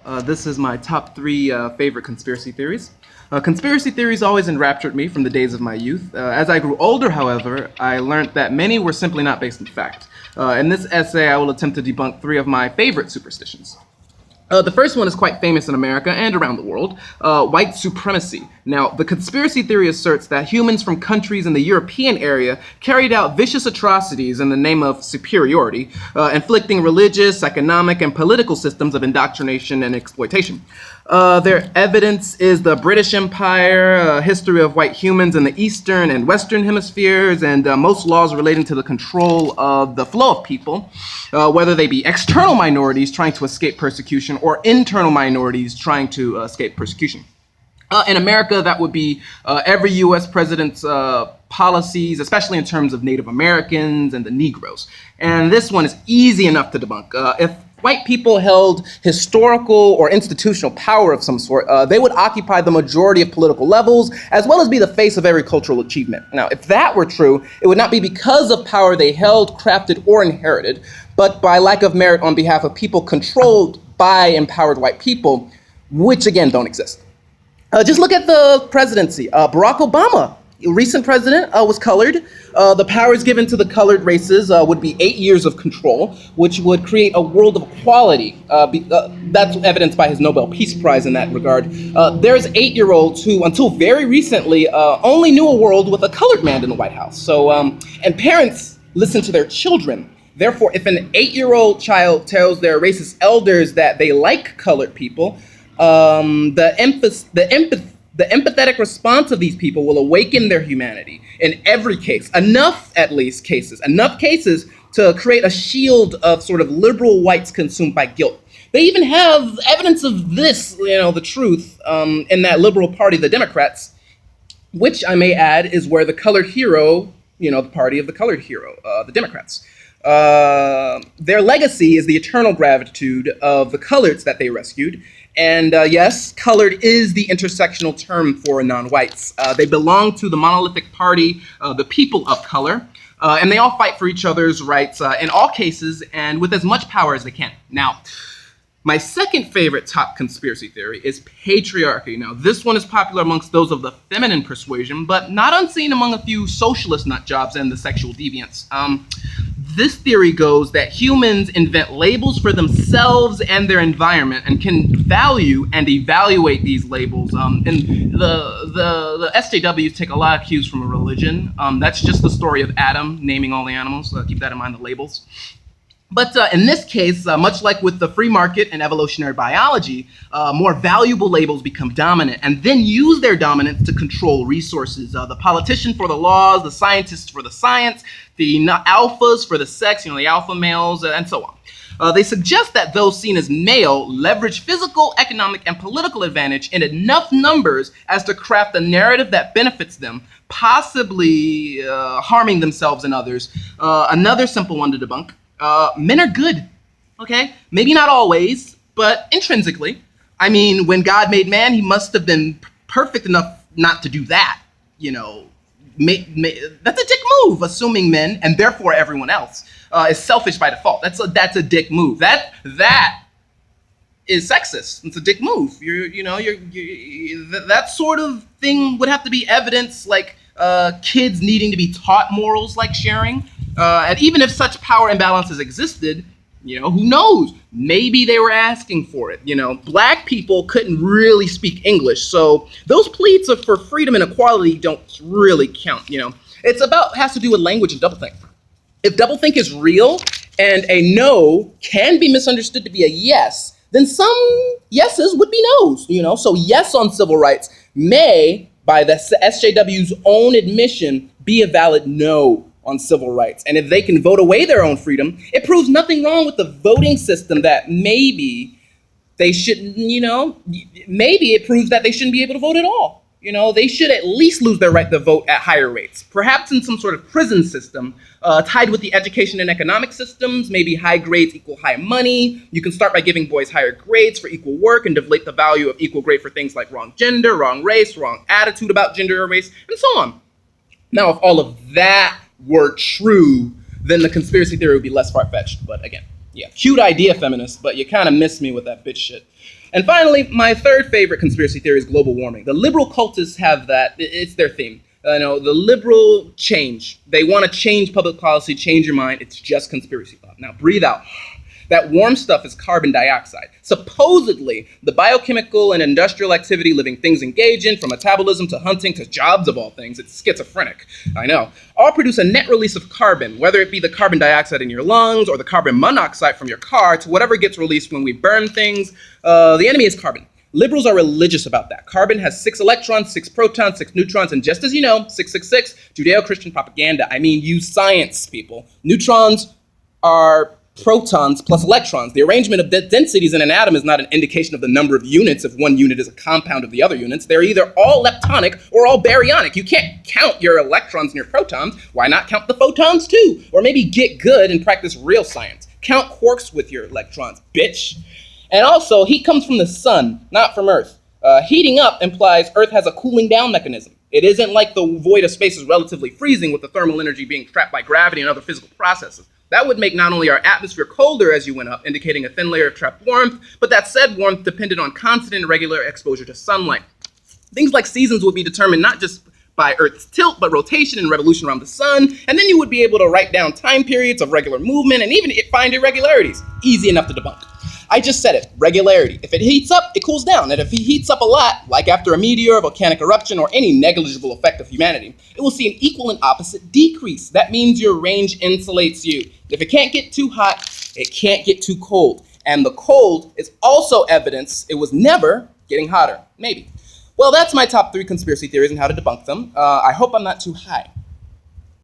This is my top three favorite conspiracy theories. Conspiracy theories always enraptured me from the days of my youth. As I grew older, however, I learned that many were simply not based in fact. In this essay, I will attempt to debunk three of my favorite superstitions. The first one is quite famous in America and around the world, white supremacy. Now, the conspiracy theory asserts that humans from countries in the European area carried out vicious atrocities in the name of superiority, inflicting religious, economic, and political systems of indoctrination and exploitation. Their evidence is the British Empire, history of white humans in the Eastern and Western hemispheres, and most laws relating to the control of the flow of people, whether they be external minorities trying to escape persecution or internal minorities trying to escape persecution. In America, that would be every U.S. president's policies, especially in terms of Native Americans and the Negroes. And this one is easy enough to debunk. If white people held historical or institutional power of some sort, they would occupy the majority of political levels, as well as be the face of every cultural achievement. Now, if that were true, it would not be because of power they held, crafted, or inherited, but by lack of merit on behalf of people controlled by empowered white people, which again don't exist. Just look at the presidency. Barack Obama, recent president, was colored. The powers given to the colored races would be 8 years of control, which would create a world of equality. That's evidenced by his Nobel Peace Prize in that regard. There's 8-year-olds who, until very recently, only knew a world with a colored man in the White House. So, and parents listen to their children. Therefore, if an 8-year-old child tells their racist elders that they like colored people, the empathetic response of these people will awaken their humanity in every case, enough cases to create a shield of sort of liberal whites consumed by guilt. They even have evidence of this, the truth, in that liberal party, the Democrats, which I may add is where the colored hero, the party of the colored hero, the Democrats. Their legacy is the eternal gratitude of the coloreds that they rescued. And yes, colored is the intersectional term for non-whites. They belong to the monolithic party, the people of color, and they all fight for each other's rights in all cases and with as much power as they can. Now, my second favorite top conspiracy theory is patriarchy. Now, this one is popular amongst those of the feminine persuasion, but not unseen among a few socialist nutjobs and the sexual deviants. This theory goes that humans invent labels for themselves and their environment and can value and evaluate these labels. And the SJWs take a lot of cues from a religion. That's just the story of Adam naming all the animals. Keep that in mind, the labels. But in this case, much like with the free market and evolutionary biology, more valuable labels become dominant and then use their dominance to control resources. The politician for the laws, the scientists for the science, the alphas for the sex, the alpha males, and so on. They suggest that those seen as male leverage physical, economic, and political advantage in enough numbers as to craft a narrative that benefits them, possibly harming themselves and others. Another simple one to debunk. Men are good, okay? Maybe not always, but intrinsically. I mean, when God made man, he must have been perfect enough not to do that, That's a dick move, assuming men, and therefore everyone else, is selfish by default. That's a dick move. That is sexist. It's a dick move. That sort of thing would have to be evidence, like kids needing to be taught morals like sharing. And even if such power imbalances existed, who knows? Maybe they were asking for it. Black people couldn't really speak English, so those pleas for freedom and equality don't really count. Has to do with language and doublethink. If doublethink is real and a no can be misunderstood to be a yes, then some yeses would be no's. So yes on civil rights may, by the SJW's own admission, be a valid no on civil rights. And if they can vote away their own freedom, it proves nothing wrong with the voting system that maybe they shouldn't, maybe it proves that they shouldn't be able to vote at all. They should at least lose their right to vote at higher rates, perhaps in some sort of prison system tied with the education and economic systems. Maybe high grades equal high money. You can start by giving boys higher grades for equal work and deflate the value of equal grade for things like wrong gender, wrong race, wrong attitude about gender or race, and so on. Now, if all of that were true, then the conspiracy theory would be less far-fetched. But again, Yeah, cute idea, feminist, but you kind of missed me with that bitch shit. And finally, my third favorite conspiracy theory is global warming. The liberal cultists have that. It's their theme. The liberal change. They want to change public policy, change your mind. It's just conspiracy thought. Now, breathe out. That warm stuff is carbon dioxide. Supposedly, the biochemical and industrial activity living things engage in, from metabolism to hunting to jobs of all things, it's schizophrenic, I know, all produce a net release of carbon, whether it be the carbon dioxide in your lungs or the carbon monoxide from your car to whatever gets released when we burn things. The enemy is carbon. Liberals are religious about that. Carbon has 6 electrons, 6 protons, 6 neutrons, and just as you know, 666, Judeo-Christian propaganda. I mean, use science, people. Neutrons are protons plus electrons. The arrangement of the densities in an atom is not an indication of the number of units if one unit is a compound of the other units. They're either all leptonic or all baryonic. You can't count your electrons and your protons. Why not count the photons too? Or maybe get good and practice real science. Count quarks with your electrons, bitch. And also, heat comes from the sun, not from Earth. Heating up implies Earth has a cooling down mechanism. It isn't like the void of space is relatively freezing with the thermal energy being trapped by gravity and other physical processes. That would make not only our atmosphere colder as you went up, indicating a thin layer of trapped warmth, but that said warmth depended on constant and regular exposure to sunlight. Things like seasons would be determined not just by Earth's tilt, but rotation and revolution around the sun, and then you would be able to write down time periods of regular movement and even find irregularities. Easy enough to debunk. I just said it, regularity. If it heats up, it cools down. And if it heats up a lot, like after a meteor, volcanic eruption, or any negligible effect of humanity, it will see an equal and opposite decrease. That means your range insulates you. If it can't get too hot, it can't get too cold. And the cold is also evidence it was never getting hotter. Maybe. Well, that's my top 3 conspiracy theories and how to debunk them. I hope I'm not too high.